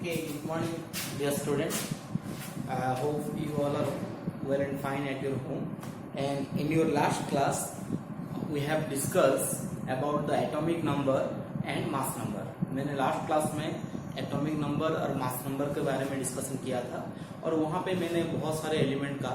Okay, good morning, dear students. Hope you all are well and fine at your home. And in your last class, we have discussed about the atomic number and mass number. मैंने last class में atomic number और mass number के बारे में discussion किया था और वहाँ पे मैंने बहुत सारे एलिमेंट का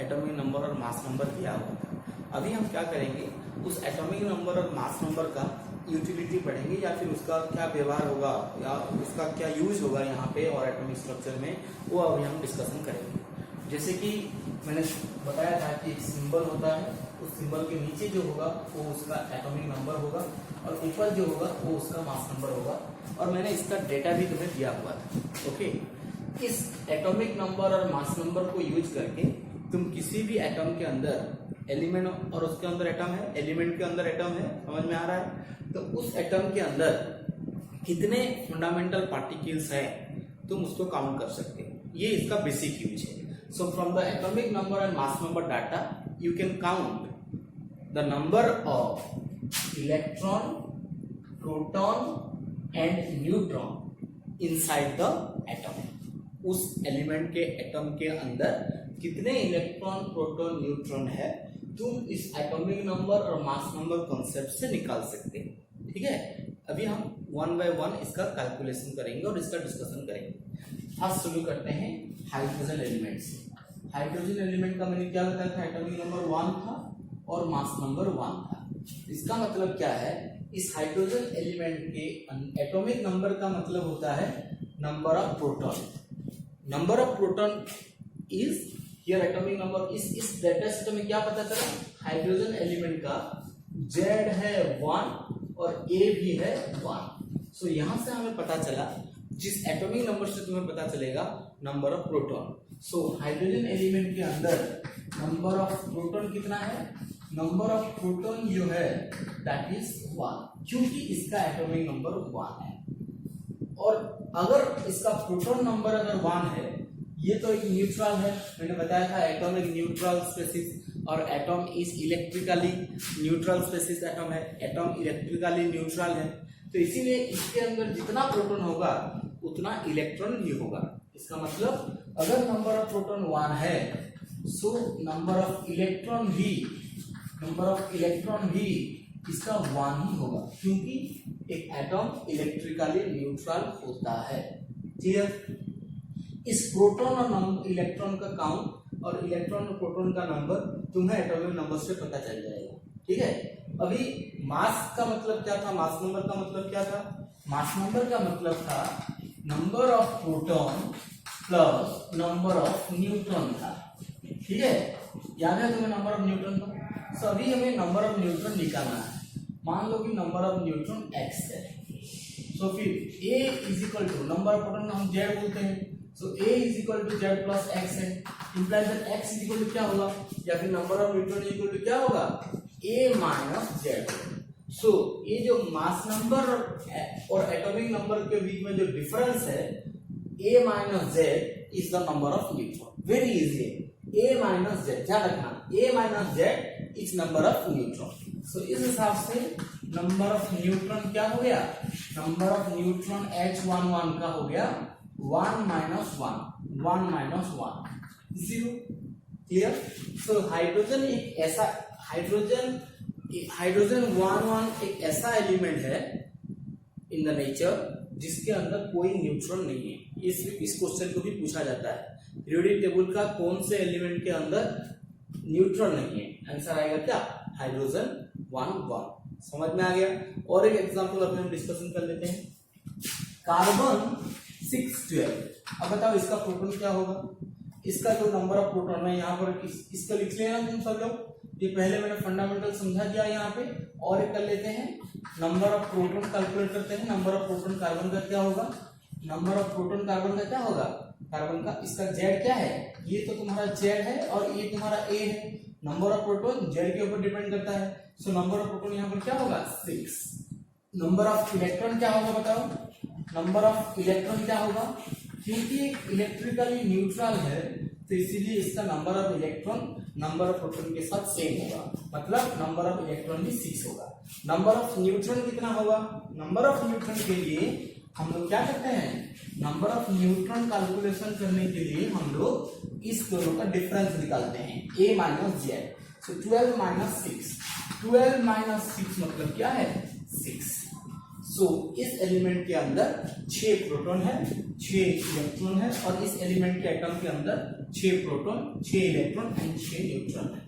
एटॉमिक नंबर और मास नंबर दिया हुआ था। अभी हम क्या करेंगे, उस एटॉमिक नंबर और मास नंबर का यूटिलिटी पढ़ेंगे या फिर उसका क्या व्यवहार होगा या उसका क्या यूज होगा यहाँ पे और एटॉमिक स्ट्रक्चर में, वो अभी हम डिस्कशन करेंगे। जैसे कि मैंने बताया था कि एक सिंबल होता है, उस सिंबल के नीचे जो होगा वो उसका एटॉमिक नंबर होगा और ऊपर जो होगा वो उसका मास नंबर होगा, और मैंने इसका डेटा भी तुम्हें दिया हुआ था। ओके, इस एटॉमिक नंबर और मास नंबर को यूज करके तुम किसी भी एटम के अंदर एलिमेंट और उसके अंदर एटम है, एलिमेंट के अंदर एटम है, समझ में आ रहा है? तो उस एटम के अंदर कितने फंडामेंटल पार्टिकल्स है तुम उसको काउंट कर सकते हो। ये इसका बेसिक यूज है। So from the atomic number and mass number data you can count the number of electron, proton and neutron inside the atom. उस एलिमेंट के एटम के अंदर कितने इलेक्ट्रॉन, प्रोटॉन, न्यूट्रॉन है तुम इस एटॉमिक नंबर और मास नंबर कॉन्सेप्ट से निकाल सकते हैं। ठीक है, अभी हम वन बाय वन इसका कैलकुलेशन करेंगे और इसका डिस्कशन करेंगे। फर्स्ट शुरू करते हैं हाइड्रोजन एलिमेंट से। हाइड्रोजन एलिमेंट का मैंने क्या बताया था, एटॉमिक नंबर 1 था और मास नंबर 1 था। इसका मतलब क्या है, इस हाइड्रोजन एलिमेंट के एटॉमिक नंबर का मतलब होता है number of proton. Number of proton is here atomic number. इस डेटा सेट में क्या पता चला, हाइड्रोजन एलिमेंट का Z है 1 और A भी है 1। सो यहां से हमें पता चला, जिस एटॉमिक नंबर से तुम्हें पता चलेगा number of proton. So hydrogen element के अंदर नंबर ऑफ प्रोटॉन कितना है, नंबर ऑफ प्रोटॉन जो है दैट इज 1, क्योंकि इसका एटॉमिक नंबर 1 है। और अगर इसका प्रोटॉन नंबर अगर 1 है, ये तो एक न्यूट्रल है, मैंने बताया था एटॉम एक न्यूट्रल स्पेसिस और atom is electrically neutral species atom है, एटॉम इलेक्ट्रिकली न्यूट्रल है। तो इसीलिए इसके अंदर जितना प्रोटॉन होगा उतना इलेक्ट्रॉन भी होगा। इसका मतलब अगर नंबर ऑफ प्रोटॉन 1 है, सो नंबर ऑफ इलेक्ट्रॉन भी इसका 1 ही होगा, क्योंकि एक एटॉम इलेक्ट्रिकली न्यूट्रल होता है। क्लियर? इस प्रोटॉन और इलेक्ट्रॉन का काउंट और इलेक्ट्रॉन और प्रोटॉन का नंबर तुम्हें एटॉमिक नंबर से पता चल जाएगा। ठीक है, अभी मास का मतलब क्या था, मास नंबर का मतलब क्या था, मास नंबर का मतलब था number of proton plus number of neutron था। ठीक है, याद है तुम्हें नंबर ऑफ न्यूट्रॉन का? सो अभी हमें नंबर ऑफ न्यूट्रॉन निकालना है। मान लो कि नंबर ऑफ न्यूट्रॉन x है, सो फिर a is equal to number of proton हम z बोलते हैं, so a is equal to z plus x है, implies that x is equal to क्या होगा, या फिर number of neutron is equal to क्या होगा, a माइनस z। सो ये जो मास नंबर और एटॉमिक नंबर के बीच में जो डिफरेंस है, a minus z is the number of neutron. Very easy, a minus z, ध्यान रखना, a minus z is number of neutron. So इस हिसाब से नंबर ऑफ न्यूट्रॉन क्या हो गया, नंबर ऑफ न्यूट्रॉन H11 का हो गया 1 माइनस 1 0। क्लियर? सो हाइड्रोजन एक ऐसा हाइड्रोजन 1 एक ऐसा एलिमेंट है इन द नेचर जिसके अंदर कोई न्यूट्रॉन नहीं है। इस क्वेश्चन को भी पूछा जाता है, पीरियोडिक टेबल का कौन से एलिमेंट के अंदर न्यूट्रॉन नहीं है, आंसर आएगा क्या, हाइड्रोजन 1। समझ में आ गया? और एक एग्जांपल अपने हम डिस्कशन कर लेते हैं, कार्बन 612। अब बताओ इसका प्रोटॉन क्या होगा, इसका जो नंबर ऑफ प्रोटॉन है यहाँ पर इसका लिख लेना तुम सब लोग। ये पहले मैंने फंडामेंटल समझा दिया यहाँ पे, और एक कर लेते हैं नंबर ऑफ प्रोटॉन कैलकुलेट करते हैं। नंबर ऑफ प्रोटॉन कार्बन का क्या होगा, नंबर ऑफ प्रोटॉन कार्बन का क्या होगा, कार्बन का इसका Z क्या है, ये तो तुम्हारा Z है और ये तुम्हारा A है। नंबर ऑफ प्रोटॉन Z के ऊपर डिपेंड करता है, सो नंबर ऑफ प्रोटॉन यहाँ पर क्या होगा 6। नंबर ऑफ इलेक्ट्रॉन क्या होगा बताओ, नंबर ऑफ इलेक्ट्रॉन क्या होगा, क्योंकि इलेक्ट्रिकली न्यूट्रल है तो इसीलिए इसका number of electron number of proton के साथ सेम होगा, मतलब नंबर ऑफ इलेक्ट्रॉन भी 6 होगा। नंबर ऑफ न्यूट्रॉन कितना होगा, नंबर ऑफ न्यूट्रॉन के लिए हम लोग क्या करते हैं, नंबर ऑफ न्यूट्रॉन कैलकुलेशन करने के लिए हम लोग इस दोनों का डिफरेंस निकालते हैं, a minus Z. So 12 minus 6, 12 minus 6 मतलब क्या है, 6। सो इस एलिमेंट के अंदर 6 प्रोटॉन है, 6 इलेक्ट्रॉन है, और इस एलिमेंट के एटम के अंदर 6 प्रोटॉन, 6 इलेक्ट्रॉन एंड 6 न्यूट्रॉन है।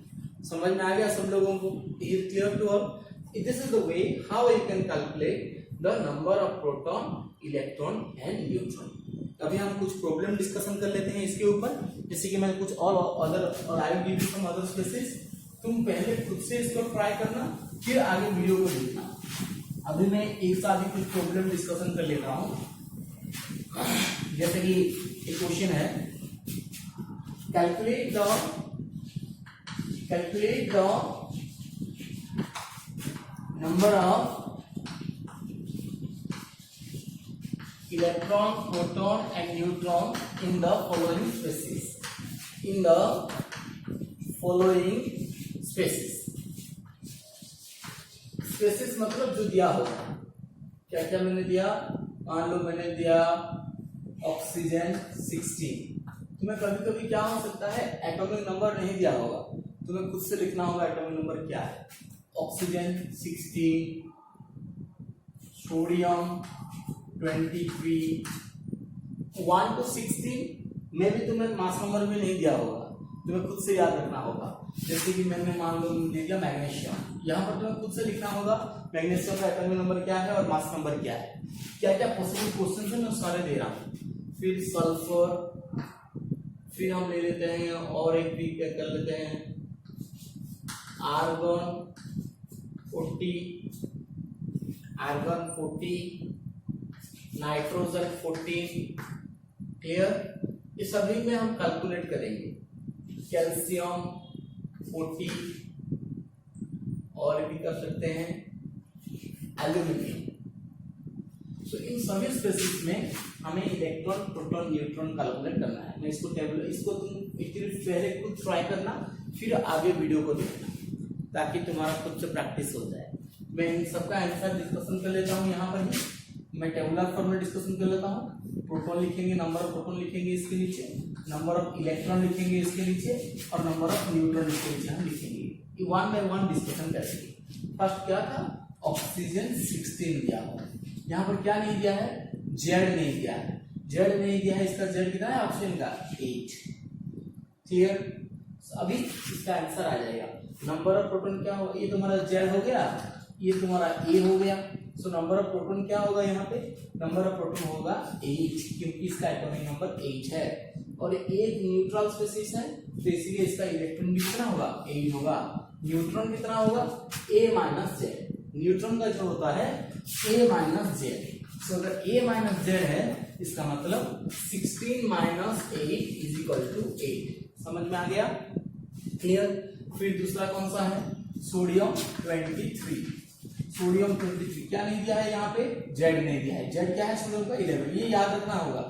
समझ में आ गया सब लोगों को? Is clear to all? This is the way how you can calculate the number of proton, electron and neutron. अभी हम कुछ प्रॉब्लम डिस्कशन कर लेते हैं इसके ऊपर, जैसे कि मैंने कुछ और अदर, और I will give you some other species. तुम पहले खुद से इसको ट्राई करना, फिर आगे वीडियो को देखना। अभी मैं एक साथ ही कुछ प्रॉब्लम डिस्कशन कर लेता हूं। जैसे कि एक क्वेश्चन है, calculate the number of electron, proton and neutron in the following species, in the following species. Species मतलब जो दिया होगा, क्या क्या मैंने दिया, मान लो मैंने दिया ऑक्सीजन 16। तुम्हें कभी कभी क्या हो सकता है, एटॉमिक नंबर नहीं दिया होगा, तुम्हें खुद से लिखना होगा एटॉमिक नंबर क्या है। ऑक्सीजन 16, सोडियम 23, 1 to 16 में भी तुम्हें मास नंबर भी नहीं दिया होगा, तुम्हें खुद से याद रखना होगा। जैसे कि मैंने मान लो दे दिया मैग्नीशियम, यहाँ पर तुम्हें खुद से लिखना होगा मैग्नीशियम का एटॉमिक नंबर क्या है और मास नंबर क्या है। क्या क्या पॉसिबल क्वेश्चन है मैं सारे दे रहा हूँ। फिर सल्फर, फिर हम ले लेते हैं और एक भी क्या कर लेते हैं, आर्गन 40, नाइट्रोजन 14। क्लियर? इस सभी में हम कैलकुलेट करेंगे। कैल्शियम 40, और भी कर सकते हैं एल्यूमिनियम। सो इन सभी स्पेसिस में हमें इलेक्ट्रॉन, प्रोटॉन, न्यूट्रॉन कैलकुलेट करना है। मैं इसको टेबल, इसको तुम एक्चुअली पहले खुद ट्राई करना, फिर आगे वीडियो को देखना, ताकि तुम्हारा खुद से प्रैक्टिस हो जाए। मैं इन सबका आंसर डिस्कशन कर लेता हूँ यहाँ पर ही। मैं टेबुलर फॉर्म में डिस्कशन कर लेता हूँ। प्रोटॉन लिखेंगे, नंबर ऑफ प्रोटॉन लिखेंगे इसके नीचे, नंबर ऑफ इलेक्ट्रॉन लिखेंगे इसके नीचे, और नंबर ऑफ न्यूट्रॉन इसके नीचे हम लिखेंगे। ये 1 by 1 डिस्कशन करेंगे। फर्स्ट क्या था, ऑक्सीजन 16 दिया हुआ है, यहाँ पर क्या नहीं दिया है, जेड नहीं दिया है, जेड नहीं दिया है। इसका जेड कितना है ऑक्सीजन का, 8। क्लियर? अभी इसका आंसर आ जाएगा। नंबर ऑफ प्रोटॉन क्या होगा, ये तुम्हारा जेड हो गया, ये तुम्हारा ए हो गया। सो नंबर ऑफ प्रोटॉन क्या होगा, यहाँ पे नंबर ऑफ प्रोटॉन होगा 8, क्योंकि इसका एटॉमिक नंबर 8 है, और एक न्यूट्रल स्पेसिस है, तो इसलिए इसका इलेक्ट्रॉन भी कितना होगा, 8 होगा। न्यूट्रॉन कितना होगा, a माइनस जेड। न्यूट्रॉन का जो होता है a माइनस जेड। सो अगर a माइनस जेड है, इसका मतलब 16 माइनस 8 इज इक्वल टू 8। समझ में आ गया? क्लियर? फिर दूसरा कौन सा है, सोडियम 23। सोडियम 23 क्या नहीं दिया है, यहाँ पे जेड नहीं दिया है। जेड क्या है सोडियम का, 11। ये याद रखना होगा,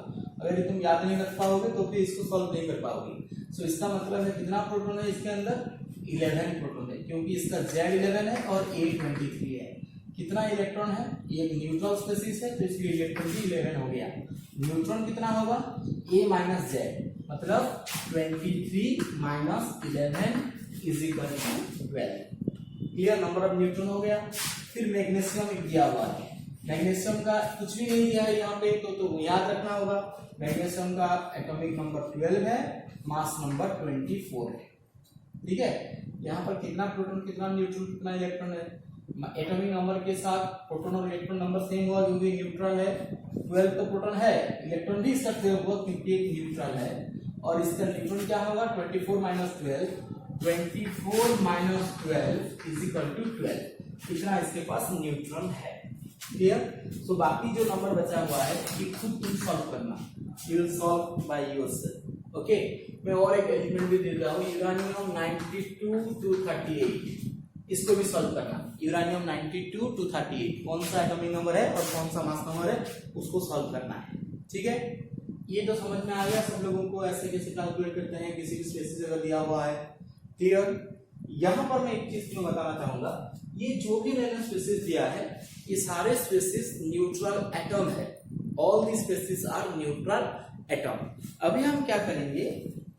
अगर तुम याद नहीं रख पाओगे तो फिर इसको सॉल्व नहीं कर पाओगे। सो इसका मतलब है कितना प्रोटॉन है इसके अंदर, 11 प्रोटॉन है, क्योंकि इसका जेड 11 है और ए 23 है। कितना इलेक्ट्रॉन है, एक न्यूट्रल स्पेसिस है, तो इसलिए इलेक्ट्रॉन भी 11 हो गया। न्यूट्रॉन कितना होगा, a माइनस जेड, मतलब 23 minus 11 is equal to 12। Clear? Number of neutron हो गया। फिर मैग्नीशियम दिया हुआ है, मैग्नीशियम का कुछ भी नहीं दिया है यहाँ पे, तो याद रखना होगा मैग्नीशियम का एटॉमिक नंबर 12 है, मास नंबर 24 है। ठीक है? यहाँ पर कितना प्रोटॉन, कितना न्यूट्रॉन, कितना इलेक्ट्रॉन है, एटॉमिक नंबर के साथ प्रोटॉन और इलेक्ट्रॉन नंबर सेम हुआ, क्योंकि न्यूट्रल है। 12 तो प्रोटॉन है, इलेक्ट्रॉन भी इसका 12 हुआ क्योंकि एक न्यूट्रल है, और इसका न्यूट्रॉन क्या होगा, 24 minus 12, 24 minus 12 is equal to 12। इतना इसके पास न्यूट्रॉन है। क्लियर? सो बाकी जो नंबर बचा हुआ है ये खुद तुम सॉल्व करना, you will solve by yourself. Okay? मैं और एक एलिमेंट भी दे रहा हूँ, यूरेनियम 92 to 38। इसको भी सॉल्व करना। यूरेनियम 92 to 38 कौन सा एटॉमिक नंबर है और कौन सा मास नंबर है, उसको सॉल्व करना है। ठीक है? ये तो समझ में आ गया सब लोगों को, ऐसे कैसे कैलकुलेट करते हैं किसी भी स्पेसिस अगर दिया हुआ है। क्लियर? यहाँ पर मैं एक चीज तुम्हें बताना चाहूंगा, ये जो भी मैंने स्पेसिस दिया है, ये सारे स्पेसिस न्यूट्रल एटम है। All the species are neutral atom. अभी हम क्या करेंगे,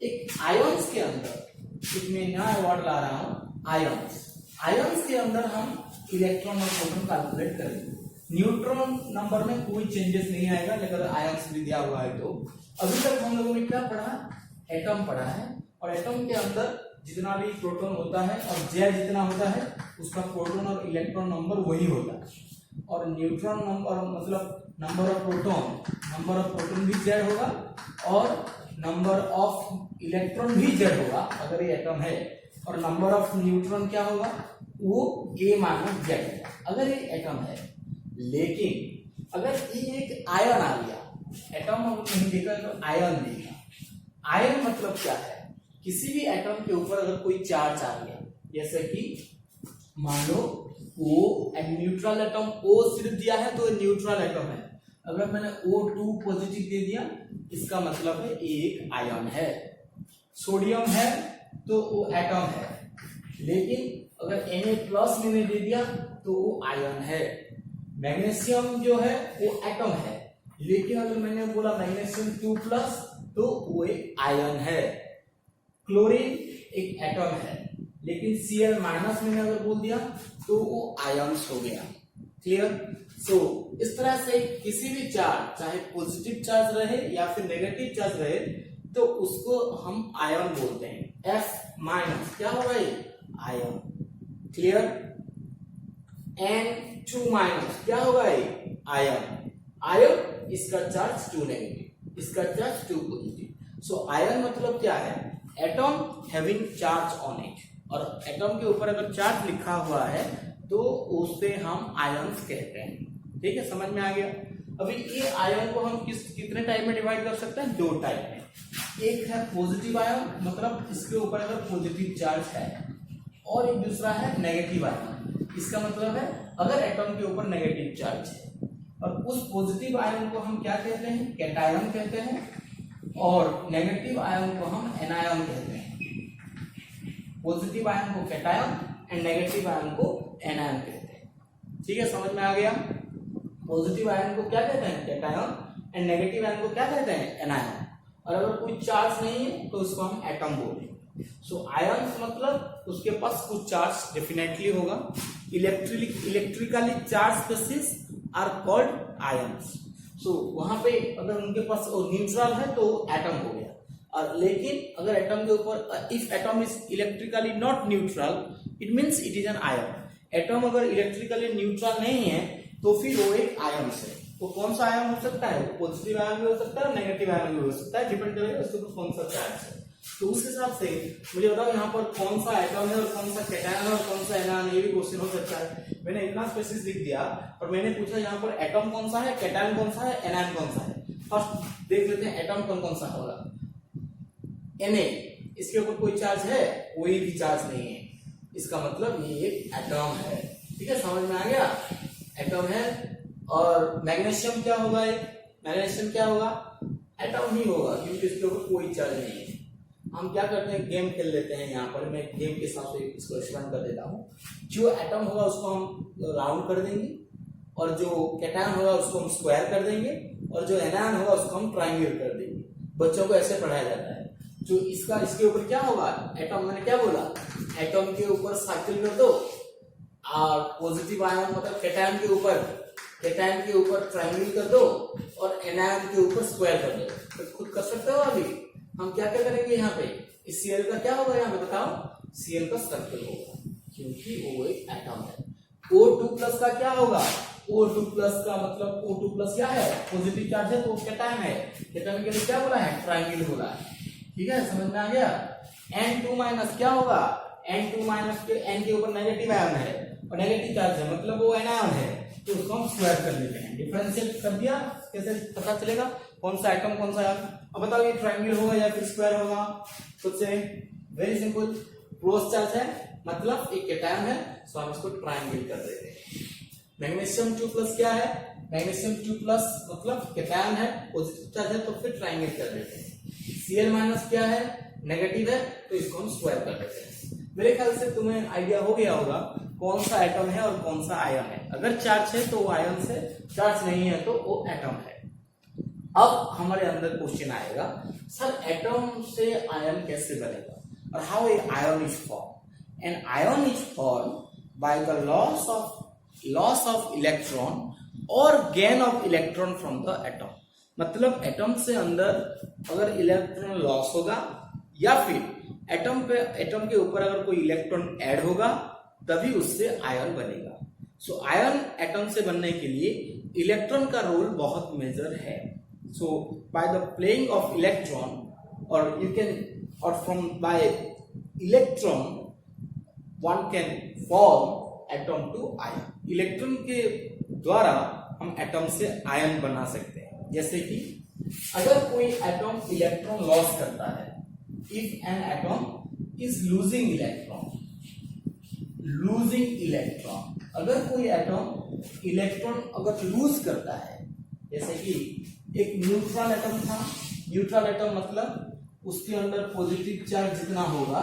एक आयंस के अंदर, एक मैं नया वर्ड ला रहा हूं, आयंस। आयंस के अंदर हम इलेक्ट्रॉन और प्रोटॉन कैलकुलेट करेंगे। न्यूट्रॉन नंबर में कोई चेंजेस नहीं आएगा अगर आयंस भी दिया हुआ है तो। अभी तक हम लोगों ने क्या पढ़ा, एटम पढ़ा है, और एटम के अंदर जितना भी प्रोटॉन होता है और जेड जितना होता है उसका प्रोटॉन और इलेक्ट्रॉन नंबर वही होता है। और न्यूट्रॉन नंबर मतलब नंबर ऑफ प्रोटॉन भी जेड होगा और नंबर ऑफ इलेक्ट्रॉन भी जेड होगा अगर ये एटम है। और नंबर ऑफ न्यूट्रॉन क्या होगा, वो k माइनस जेड होगा अगर ये एटम है। लेकिन अगर ये एक आयन आ गया, एटम नहीं देखा तो आयन देखा। आयन मतलब क्या है, किसी भी एटम के ऊपर अगर कोई चार्ज आ गया, जैसे कि मान लो O and neutral atom O सिर्फ दिया है तो न्यूट्रल एटम है। अगर मैंने O2 पॉजिटिव दे दिया इसका मतलब है एक आयन है। सोडियम है तो वो एटम है, लेकिन अगर Na प्लस मैंने दे दिया तो वो आयन है। मैग्नीशियम जो है वो एटम है, लेकिन अगर मैंने बोला मैग्नीशियम 2 प्लस तो वो एक आयन है। क्लोरीन एक एटम है, लेकिन Cl माइनस मैंने अगर बोल दिया तो वो आयन्स हो गया। क्लियर? सो इस तरह से किसी भी चार्ज, चाहे पॉजिटिव चार्ज रहे या फिर नेगेटिव चार्ज रहे, तो उसको हम आयन बोलते हैं। F माइनस क्या होगा, ये आयन। क्लियर? N2 माइनस क्या होगा, ये आयन। आयन इसका चार्ज 2 नेगेटिव, इसका चार्ज 2 पॉजिटिव। सो आयन मतलब क्या है, atom having charge on it. और एटम के ऊपर अगर चार्ज लिखा हुआ है तो उसे हम आयंस कहते हैं। ठीक है, समझ में आ गया। अभी ये आयन को हम कितने टाइप में डिवाइड कर सकते हैं, 2 टाइप में। एक है पॉजिटिव आयन, मतलब इसके ऊपर अगर पॉजिटिव चार्ज है, और एक दूसरा है नेगेटिव आयन। इसका मतलब है अगर एटम के ऊपर नेगेटिव चार्ज है, और उस पॉजिटिव आयन को हम क्या कहते हैं, कैटायन कहते हैं, और नेगेटिव आयन को हम एनायन कहते हैं। पॉजिटिव आयन को कैटायन एंड नेगेटिव आयन को एनायन कहते हैं। ठीक है, समझ में आ गया। पॉजिटिव आयन को क्या कहते हैं, कैटायन, एंड नेगेटिव आयन को क्या कहते हैं, एनायन। और अगर कोई चार्ज नहीं है तो उसको हम एटम बोलेंगे। सो आयन मतलब उसके पास कुछ चार्ज डेफिनेटली होगा। Electrically charged species are called ions. So वहां पे अगर उनके पास न्यूट्रल है तो एटम हो गया। और लेकिन अगर एटम के ऊपर, if atom is electrically not neutral, it means it is an ion. Atom अगर इलेक्ट्रिकली न्यूट्रल नहीं है तो फिर वो एक आयन है। वो कौन सा आयन हो सकता है, पॉजिटिव आयन भी हो सकता है, नेगेटिव आयन भी हो सकता है, डिपेंड करेगा उसके ऊपर कौन सा चार्ज है। तो उस हिसाब से मुझे बताओ यहाँ पर कौन सा एटम है और कौन सा कैटायन है और कौन सा एनायन, ये भी क्वेश्चन हो सकता है। मैंने इतना स्पेसिस लिख दिया और मैंने पूछा यहाँ पर एटम कौन सा है, कैटायन कौन सा है, एनायन कौन सा है। फर्स्ट देख लेते हैं एटम कौन सा होगा। Na, इसके ऊपर कोई चार्ज है, कोई भी चार्ज नहीं है, इसका मतलब ये एक एटम है। ठीक है, समझ में आ गया, एटम है। और मैग्नीशियम क्या होगा, मैग्नीशियम क्या होगा, एटम ही होगा, क्योंकि इसके ऊपर कोई चार्ज नहीं है। हम क्या करते हैं, गेम खेल लेते हैं। यहाँ पर मैं गेम के हिसाब से इसको एक्सप्लेन कर देता हूँ। जो एटम होगा उसको हम राउंड कर देंगे, और जो कैटायन होगा उसको हम स्क्वायर कर देंगे, और जो एनायन होगा उसको हम ट्रायंगल कर देंगे। बच्चों को ऐसे पढ़ाया जाता है। जो इसके ऊपर क्या होगा, एटम, मैंने क्या बोला, एटम के ऊपर सर्किल कर दो, और पॉजिटिव आयन मतलब कैटायन के ऊपर ट्रायंगल कर दो, और एनायन के ऊपर स्क्वायर कर दो। तो खुद कर सकते हो। अभी हम क्या क्या करेंगे, यहाँ पे इस Cl का क्या होगा, यहाँ पे बताओ, Cl का सर्किल होगा, क्योंकि वो एक एटम है। O2 प्लस का क्या होगा, O2 प्लस का मतलब O2 प्लस क्या है, पॉजिटिव चार्ज है तो कैटायन है। कैटायन के लिए क्या बोला है, ट्रायंगल बोला है। ठीक है, समझ में आ गया। N2 माइनस क्या होगा, N2 माइनस के N के ऊपर नेगेटिव आयन है और नेगेटिव चार्ज है, मतलब वो एनायन है, तो उसको हम स्क्वायर कर लेते हैं। डिफरेंशिएट कर दिया, कैसे पता चलेगा कौन सा एटम कौन सा आयन। अब बताओ ये ट्रायंगल होगा या फिर स्क्वायर होगा। खुद से वेरी सिंपल, क्रॉस चार्ज है मतलब एक कैटायन है, तो हम इसको ट्रायंगल कर देते हैं। मैग्नीशियम 2 प्लस क्या है, मैग्नीशियम 2 प्लस मतलब कैटायन है, पॉजिटिव चार्ज है, तो फिर ट्रायंगल कर देते हैं। Cl माइनस क्या है, नेगेटिव है, तो इसको हम स्क्वायर कर देते हैं। मेरे ख्याल से तुम्हें आइडिया हो गया होगा कौन सा एटम है और कौन सा आयन है। अगर चार्ज है तो वो आयन से, चार्ज नहीं है तो वो एटम है। अब हमारे अंदर क्वेश्चन आएगा, सर एटम से आयन कैसे बनेगा और how a ion is form. An ion is form by the loss of electron और gain of electron from the atom. मतलब एटम से अंदर अगर इलेक्ट्रॉन लॉस होगा या फिर एटम के ऊपर अगर कोई इलेक्ट्रॉन ऐड होगा तभी उससे आयन बनेगा। सो आयन एटम से बनने के लिए इलेक्ट्रॉन का रोल बहुत मेजर है। So by the playing of electron और from by electron one can form atom to ion. Electron के द्वारा हम एटम से आयन बना सकते हैं। जैसे कि अगर कोई एटम इलेक्ट्रॉन लॉस करता है, if an atom is losing electron, अगर कोई एटम इलेक्ट्रॉन अगर लूज करता है, जैसे कि एक न्यूट्रल एटम था, न्यूट्रल एटम मतलब उसके अंदर पॉजिटिव चार्ज जितना होगा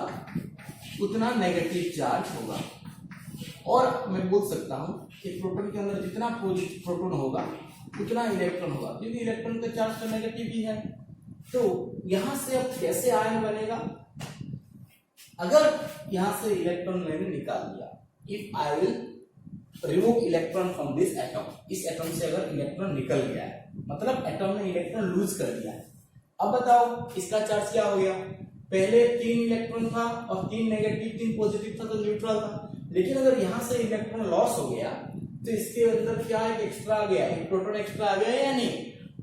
उतना नेगेटिव चार्ज होगा, और मैं बोल सकता हूं कि प्रोटॉन के अंदर जितना प्रोटॉन होगा उतना इलेक्ट्रॉन होगा, क्योंकि इलेक्ट्रॉन का चार्ज तो नेगेटिव ही है। तो यहां से अब कैसे आयन बनेगा? अगर यहां से इलेक्ट्रॉन मैंने निकाल दिया, if I will remove electron from this atom, इस एटम से अगर इलेक्ट्रॉन निकल गया है, मतलब एटम ने इलेक्ट्रॉन लूज कर दिया है। अब बताओ इसका चार्ज क्या हो गया? पहले 3 इलेक्ट्रॉन था और 3 नेगेटिव 3 पॉजिटिव था, तो न्यूट्रल था। लेकिन अगर यहां से इलेक्ट्रॉन लॉस हो गया तो इसके अंदर क्या है, एक्स्ट्रा आ गया, एक प्रोटॉन एक्स्ट्रा आ गया या नहीं?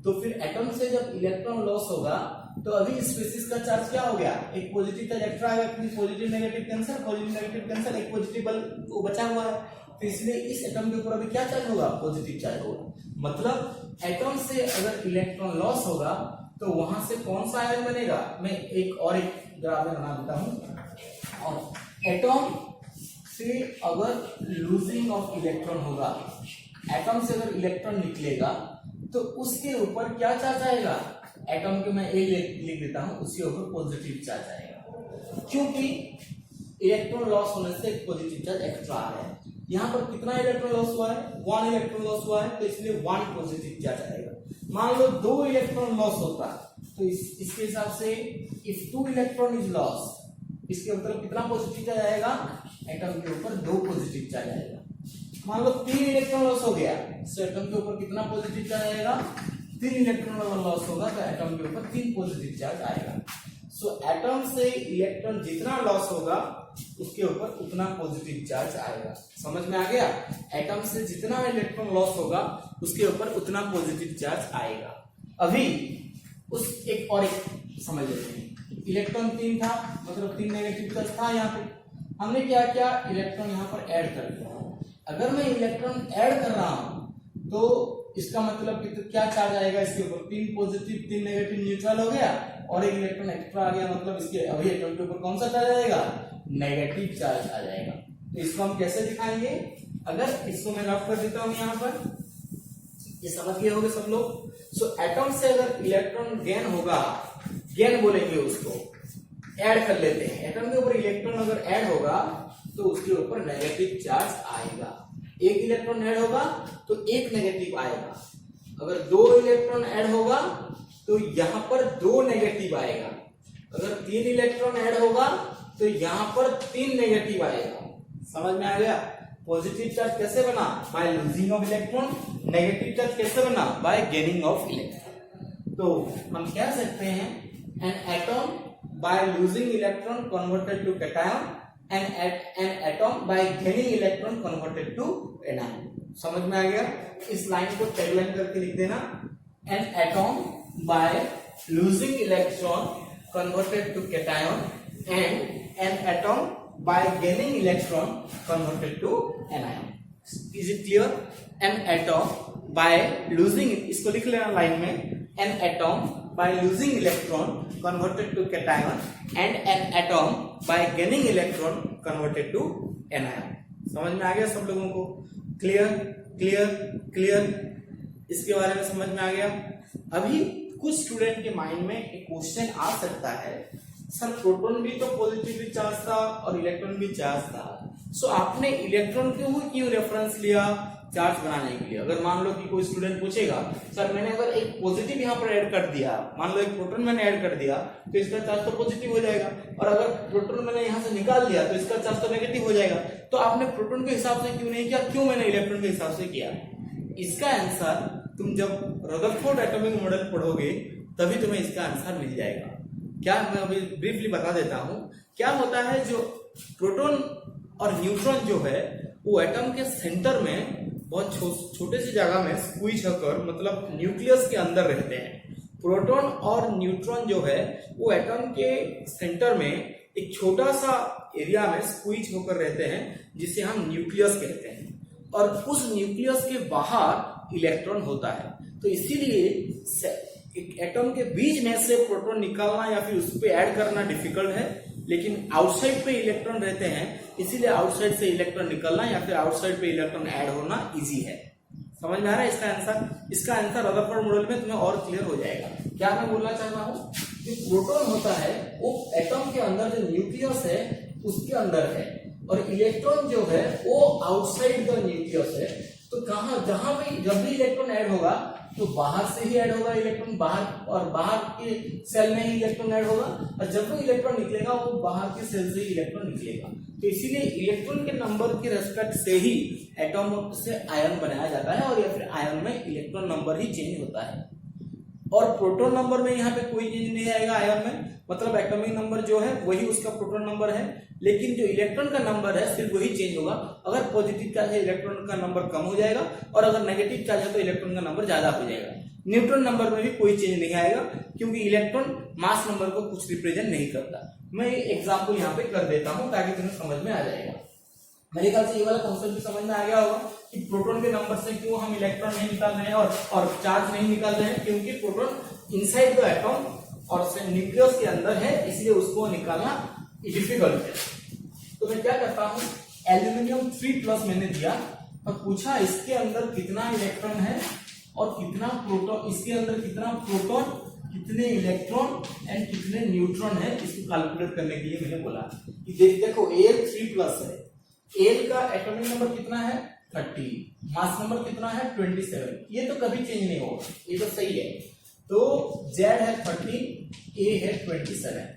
तो फिर एटम से जब इलेक्ट्रॉन लॉस होगा तो अभी स्पीशीज का चार्ज क्या हो गया, एक पॉजिटिव चार्ज एक्स्ट्रा आ गया, क्योंकि पॉजिटिव नेगेटिव कैंसिल, एक पॉजिटिव बल बचा हुआ है, तो इसलिए इस एटम के ऊपर अभी क्या चार्ज होगा, पॉजिटिव चार्ज होगा। मतलब एटम से अगर इलेक्ट्रॉन लॉस होगा तो वहां से कौन सा आयन बनेगा? मैं एक ग्राफ में बना देता हूं। और एटम से अगर लूजिंग ऑफ इलेक्ट्रॉन होगा, एटम से अगर इलेक्ट्रॉन निकलेगा तो उसके ऊपर क्या चार्ज आएगा? एटम के मैं एक लिख देता हूं, उसके ऊपर पॉजिटिव चार्ज आएगा, क्योंकि इलेक्ट्रॉन लॉस होने से एक पॉजिटिव चार्ज एक्स्ट्रा आ रहा है। यहाँ पर कितना इलेक्ट्रॉन लॉस हुआ है? 1 इलेक्ट्रॉन लॉस हुआ है, तो इसलिए 1 पॉजिटिव चार्ज आएगा। मान लो 2 इलेक्ट्रॉन लॉस होता तो इसके हिसाब से इफ 2 इलेक्ट्रॉन इज लॉस, इसके ऊपर कितना पॉजिटिव चार्ज आएगा? एटम के ऊपर 2 पॉजिटिव चार्ज आएगा। मान लो 3 इलेक्ट्रॉन लॉस हो गया, तो एटम के ऊपर कितना पॉजिटिव चार्ज आएगा? 3 इलेक्ट्रॉन लॉस होगा तो एटम के ऊपर 3 पॉजिटिव चार्ज आएगा। सो एटम से इलेक्ट्रॉन जितना लॉस होगा उसके ऊपर उतना पॉजिटिव चार्ज आएगा। समझ में आ गया? एटम से जितना इलेक्ट्रॉन लॉस होगा उसके ऊपर उतना पॉजिटिव चार्ज आएगा। अभी एक समझ लेते हैं। इलेक्ट्रॉन 3 था, मतलब 3 नेगेटिव चार्ज था। यहाँ पे हमने क्या किया, इलेक्ट्रॉन यहाँ पर ऐड कर दिया। अगर मैं इलेक्ट्रॉन ऐड कर रहा हूं तो इसका मतलब क्या चार्ज आएगा इसके ऊपर? 3 पॉजिटिव 3 नेगेटिव न्यूट्रल हो गया और एक इलेक्ट्रॉन एक्स्ट्रा आ गया, मतलब इसके अभी एटम के ऊपर कौन सा चार्ज आएगा? नेगेटिव चार्ज आ जाएगा। तो इसको हम कैसे दिखाएंगे? अगर इसको मैं रफ कर देता हूं यहाँ पर, ये समझ गए होंगे सब लोग। सो एटम से अगर इलेक्ट्रॉन गेन होगा, गेन बोलेंगे उसको, ऐड कर लेते हैं। एटम के ऊपर इलेक्ट्रॉन अगर ऐड होगा तो उसके ऊपर नेगेटिव चार्ज आएगा। एक इलेक्ट्रॉन ऐड होगा तो एक नेगेटिव आएगा। अगर 2 इलेक्ट्रॉन ऐड होगा तो यहां पर 2 नेगेटिव आएगा। अगर 3 इलेक्ट्रॉन ऐड होगा तो यहां पर 3 नेगेटिव आएगा। समझ में आ गया? पॉजिटिव चार्ज कैसे बना? By losing of electron. Negative charge कैसे बना? By gaining of electron. तो हम कह सकते हैं an atom by losing electron converted to cation, an atom by gaining electron converted to anion. समझ में आ गया? इस लाइन को टैगलाइन करके लिख देना, an atom by losing electron converted to cation and an atom by gaining electron converted to anion. Is it clear? An atom by losing, इसको लिख लेना लाइन में, an atom by losing electron converted to cation and an atom by gaining electron converted to anion. समझ में आ गया सब लोगों को? Clear clear clear? इसके बारे में समझ में आ गया? अभी कुछ स्टूडेंट के माइंड में एक क्वेश्चन आ सकता है, सर प्रोटॉन भी तो पॉजिटिवली चार्ज था और इलेक्ट्रॉन भी चार्ज था, सो आपने इलेक्ट्रॉन क्यों रेफरेंस लिया चार्ज बनाने के लिए। अगर मान लो कि कोई स्टूडेंट पूछेगा सर मैंने अगर एक पॉजिटिव यहाँ पर ऐड कर दिया, मान लो एक प्रोटॉन मैंने ऐड कर दिया तो इसका चार्ज तो पॉजिटिव हो जाएगा, और अगर प्रोटॉन मैंने यहाँ से निकाल दिया तो इसका चार्ज तो नेगेटिव हो जाएगा। तो आपने प्रोटॉन के हिसाब से क्यों नहीं किया, क्यों मैंने इलेक्ट्रॉन के हिसाब से किया? इसका आंसर तुम जब रदरफोर्ड एटॉमिक मॉडल पढ़ोगे तभी तुम्हें इसका आंसर मिल जाएगा। क्या, मैं अभी ब्रीफली बता देता हूं। क्या होता है, जो प्रोटॉन और न्यूट्रॉन जो है वो एटम के सेंटर में बहुत छोटे सी जगह में स्क्वीज होकर, मतलब न्यूक्लियस के अंदर रहते हैं। प्रोटॉन और न्यूट्रॉन जो है वो एटम के सेंटर में एक छोटा सा एरिया में स्क्वीज होकर रहते हैं जिसे हम न्यूक्लियस कहते हैं, और उस न्यूक्लियस के बाहर इलेक्ट्रॉन होता है। तो इसीलिए एक एटम के बीच में से प्रोटॉन निकालना या फिर उस पर ऐड करना डिफिकल्ट है, लेकिन आउटसाइड पे इलेक्ट्रॉन रहते हैं इसीलिए आउटसाइड से इलेक्ट्रॉन निकलना या फिर आउटसाइड पे इलेक्ट्रॉन ऐड होना इजी है। समझ में आ रहा है इसका आंसर? इसका आंसर रदरफोर्ड मॉडल में तुम्हें और क्लियर हो जाएगा। क्या मैं बोलना चाह रहा हूँ कि प्रोटॉन होता है वो एटम के अंदर जो न्यूक्लियस है उसके अंदर है, और इलेक्ट्रॉन जो है वो आउटसाइड द न्यूक्लियस है। तो कहाँ, जहां भी जब भी इलेक्ट्रॉन ऐड होगा तो बाहर से ही ऐड होगा इलेक्ट्रॉन, बाहर और बाहर के सेल में ही इलेक्ट्रॉन ऐड होगा, और जब भी इलेक्ट्रॉन निकलेगा वो बाहर के सेल से ही इलेक्ट्रॉन निकलेगा। तो इसीलिए इलेक्ट्रॉन के नंबर के रेस्पेक्ट से ही एटॉम से आयन बनाया जाता है, और या फिर आयन में इलेक्ट्रॉन नंबर ही चेंज होता है। और प्रोटॉन नंबर में यहाँ पे कोई चेंज नहीं आएगा आयन में, मतलब एटॉमिक नंबर जो है वही उसका प्रोटॉन नंबर है, लेकिन जो इलेक्ट्रॉन का नंबर है सिर्फ वही चेंज होगा। अगर पॉजिटिव चार्ज है इलेक्ट्रॉन का नंबर कम हो जाएगा, और अगर नेगेटिव चार्ज है तो इलेक्ट्रॉन का नंबर ज्यादा हो जाएगा। न्यूट्रॉन नंबर में भी कोई चेंज नहीं आएगा, क्योंकि इलेक्ट्रॉन मास नंबर को कुछ रिप्रेजेंट नहीं करता। मैं एग्जाम्पल यहाँ पे कर देता हूँ ताकि तुम्हें समझ में आ जाएगा। मेरे ख्याल से ये वाला कॉन्सेप्ट भी समझ में आ गया होगा कि प्रोटॉन के नंबर से क्यों हम इलेक्ट्रॉन नहीं निकाल रहे हैं और चार्ज नहीं निकाल रहे हैं, क्योंकि प्रोटॉन इनसाइड द एटम और न्यूक्लियस के अंदर है, इसलिए उसको निकालना डिफिकल्ट है। तो मैं क्या करता हूँ, एल्यूमिनियम 3+ मैंने दिया और पूछा इसके अंदर कितना इलेक्ट्रॉन है और कितना प्रोटॉन, इसके अंदर कितना प्रोटॉन, कितने इलेक्ट्रॉन एंड कितने न्यूट्रॉन है, इसको कैलकुलेट करने के लिए मैंने बोला कि देखो Al 3+ है, Al का एटॉमिक नंबर कितना है 30, मास नंबर कितना है 27, ये तो कभी चेंज नहीं होगा, ये तो सही है। तो Z है 30, A है 27।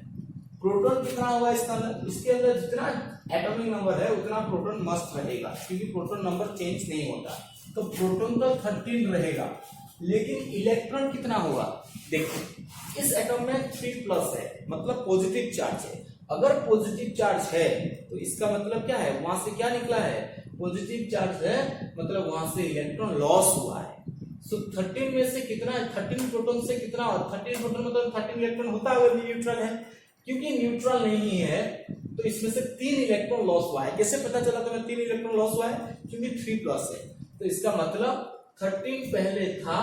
प्रोटॉन कितना होगा इसका अंदर, इसके अंदर जितना एटॉमिक नंबर है उतना प्रोटॉन मस्त रहेगा, क्योंकि प्रोटॉन नंबर चेंज नहीं होता। तो प्रोटॉन तो 13 रहेगा, लेकिन इलेक्ट्रॉन कितना होगा, देखो इस एटम में 3+ है, मतलब पॉजिटिव चार्ज है। अगर पॉजिटिव चार्ज है तो इसका मतलब क्या है, वहां से क्या निकला है, पॉजिटिव चार्ज है, मतलब वहां से इलेक्ट्रॉन लॉस हुआ है। सो 13 में से कितना, 13 प्रोटॉन से कितना, 13 प्रोटॉन मतलब 13 इलेक्ट्रॉन होता है अगर न्यूट्रल है, क्योंकि न्यूट्रल नहीं है तो इसमें से 3 इलेक्ट्रॉन लॉस हुआ है। कैसे पता चला तुम्हें 3 इलेक्ट्रॉन लॉस हुआ है, क्योंकि 3+ है, तो इसका मतलब 13 पहले था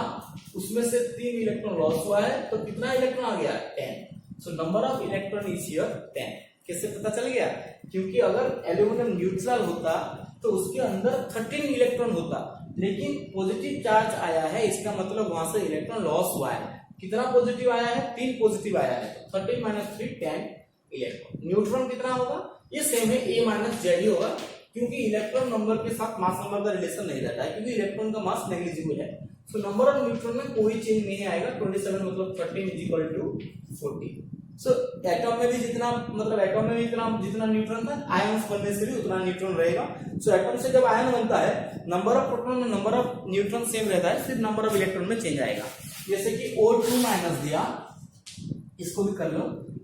उसमें से 3 इलेक्ट्रॉन लॉस हुआ है, तो कितना इलेक्ट्रॉन आ गया 10। So number of electron is here 10। कैसे पता चल गया, क्योंकि अगर एल्यूमिनियम न्यूट्रल होता तो उसके अंदर 13 इलेक्ट्रॉन होता, लेकिन पॉजिटिव चार्ज आया है, इसका मतलब वहां से इलेक्ट्रॉन लॉस हुआ है। कितना पॉजिटिव आया है, 3 पॉजिटिव आया है, तो 13 - 3 10 इलेक्ट्रॉन। न्यूट्रॉन कितना होगा, ये सेम है, A - Z ही होगा, क्योंकि इलेक्ट्रॉन नंबर के साथ मास नंबर का रिलेशन नहीं रहता है, क्योंकि इलेक्ट्रॉन का मास नेग्लिजिबल है। सो नंबर ऑफ न्यूट्रॉन में कोई चेंज नहीं आएगा, 27 मतलब 13 = 40। सो एटम में भी जितना, मतलब एटम में भी जितना न्यूट्रॉन था, आयंस बनने से भी उतना न्यूट्रॉन रहेगा। सो एटम से जब आयन बनता है, नंबर ऑफ प्रोटॉन में नंबर ऑफ न्यूट्रॉन सेम रहता है, सिर्फ नंबर ऑफ इलेक्ट्रॉन में चेंज आएगा। जैसे कि O2- दिया, इसको भी कर लो,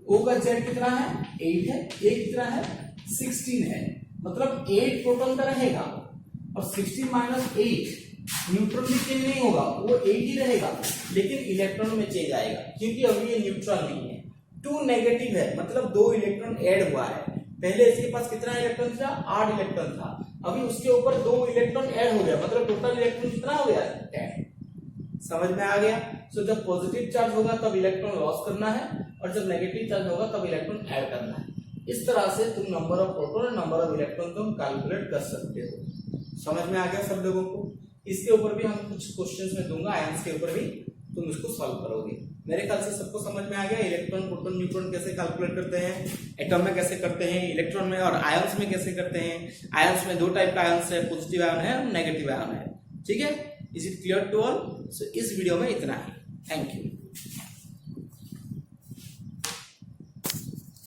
O का Z कितना है 8 है, A कितना है 16 है, मतलब 8 प्रोटॉन का रहेगा, और 16 - 8 न्यूट्रॉन में चेंज नहीं होगा, वो 8 ही रहेगा, लेकिन इलेक्ट्रॉन में चेंज आएगा, क्योंकि अभी ये न्यूट्रल नहीं है। 2 नेगेटिव है, मतलब 2 इलेक्ट्रॉन ऐड हुआ है। पहले इसके पास कितना इलेक्ट्रॉन था, 8 इलेक्ट्रॉन था, अभी उसके ऊपर 2 इलेक्ट्रॉन ऐड हो गया, मतलब टोटल इलेक्ट्रॉन कितना हो गया 10। समझ में आ गया। सो जब पॉजिटिव चार्ज होगा तब इलेक्ट्रॉन लॉस करना है, और जब नेगेटिव चार्ज होगा तब इलेक्ट्रॉन ऐड करना है। इस तरह से तुम नंबर ऑफ प्रोटॉन और नंबर ऑफ इलेक्ट्रॉन तुम कैलकुलेट कर सकते हो। समझ में आ गया सब लोगों को। इसके ऊपर भी हम कुछ क्वेश्चंस में दूंगा, आयंस के ऊपर भी तुम इसको सॉल्व करोगे। मेरे ख्याल से सबको समझ में आ गया इलेक्ट्रॉन, प्रोटॉन, न्यूट्रॉन कैसे कैलकुलेट करते हैं, एटम में कैसे करते हैं, इलेक्ट्रॉन में और आयंस में कैसे करते हैं। आयंस में 2 टाइप का आयंस है, पॉजिटिव आयन है और नेगेटिव आयन है। ठीक है, is it clear to all? So इस वीडियो में इतना ही, थैंक यू।